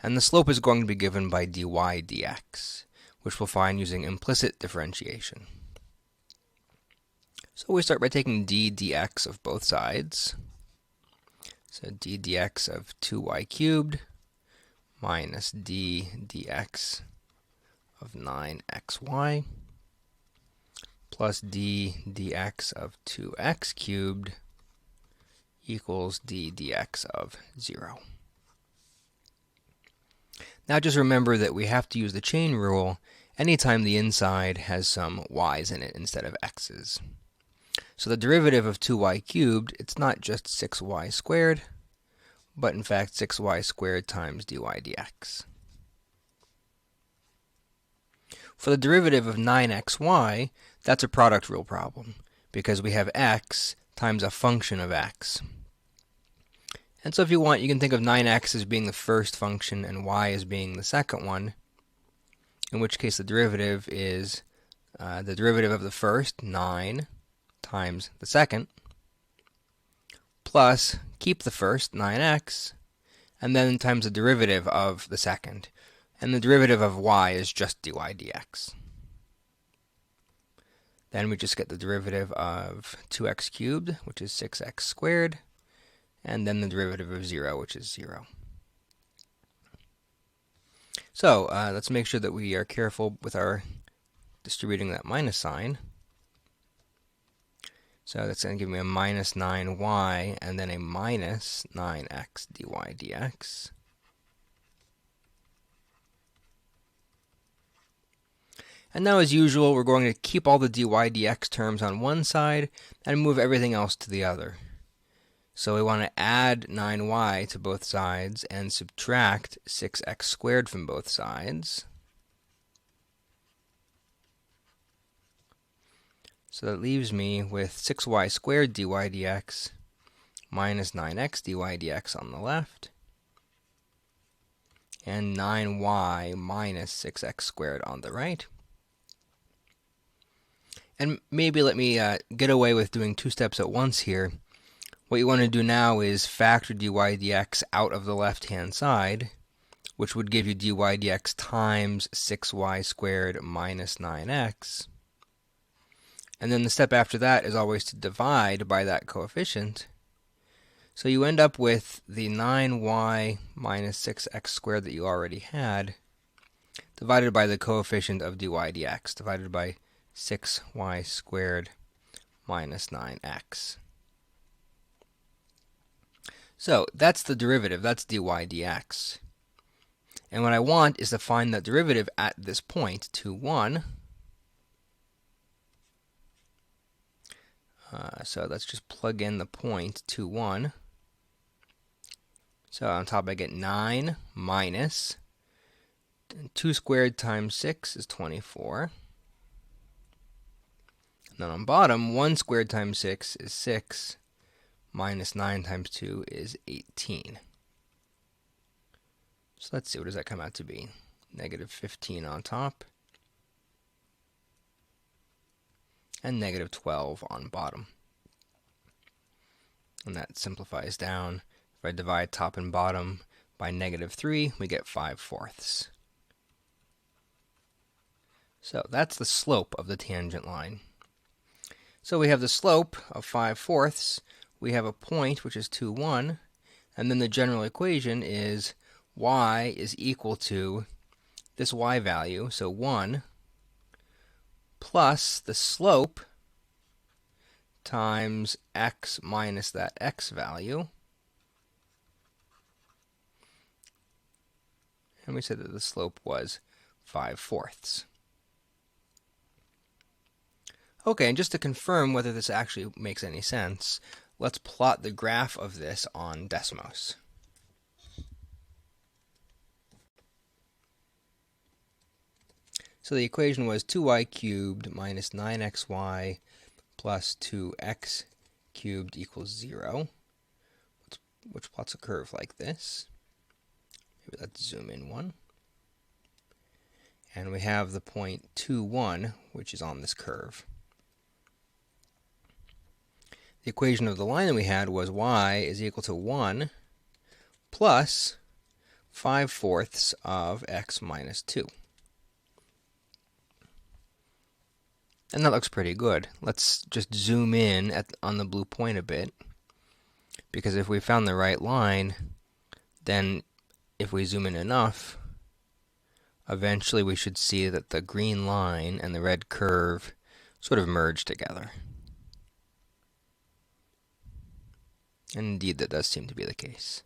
And the slope is going to be given by dy dx, which we'll find using implicit differentiation. So we start by taking d dx of both sides. So d dx of 2y cubed minus d dx of 9xy plus d dx of 2x cubed equals d dx of 0. Now just remember that we have to use the chain rule anytime the inside has some y's in it instead of x's. So the derivative of 2y cubed, it's not just 6y squared, but in fact 6y squared times dy dx. For the derivative of 9xy, that's a product rule problem, because we have x times a function of x. And so if you want, you can think of 9x as being the first function and y as being the second one, in which case the derivative is the derivative of the first, 9, times the second, plus keep the first, 9x, and then times the derivative of the second. And the derivative of y is just dy dx. Then we just get the derivative of 2x cubed, which is 6x squared, and then the derivative of 0, which is 0. So let's make sure that we are careful with our distributing that minus sign. So that's going to give me a minus 9y and then a minus 9x dy dx. And now, as usual, we're going to keep all the dy dx terms on one side and move everything else to the other. So we want to add 9y to both sides and subtract 6x squared from both sides. So that leaves me with 6y squared dy dx minus 9x dy dx on the left, and 9y minus 6x squared on the right. And maybe let me get away with doing two steps at once here. What you want to do now is factor dy dx out of the left-hand side, which would give you dy dx times 6y squared minus 9x. And then the step after that is always to divide by that coefficient. So you end up with the 9y minus 6x squared that you already had, divided by the coefficient of dy dx, divided by 6y squared minus 9x. So that's the derivative, that's dy dx. And what I want is to find the derivative at this point, 2, 1. So let's just plug in the point 2, 1. So on top I get 9 minus 2 squared times 6 is 24. And then on bottom, 1 squared times 6 is 6, minus 9 times 2 is 18. So let's see, what does that come out to be? Negative 15 on top, and negative 12 on bottom. And that simplifies down. If I divide top and bottom by negative 3, we get 5/4. So that's the slope of the tangent line. So we have the slope of 5/4. We have a point, which is 2, 1. And then the general equation is y is equal to this y value, so 1, plus the slope times x minus that x value. And we said that the slope was 5/4. Okay, and just to confirm whether this actually makes any sense, let's plot the graph of this on Desmos. So the equation was 2y cubed minus 9xy plus 2x cubed equals 0, which plots a curve like this. Maybe let's zoom in one. And we have the point 2, 1, which is on this curve. The equation of the line that we had was y is equal to 1 plus 5/4 of x minus 2. And that looks pretty good. Let's just zoom in on the blue point a bit, because if we found the right line, then if we zoom in enough, eventually we should see that the green line and the red curve sort of merge together. And indeed, that does seem to be the case.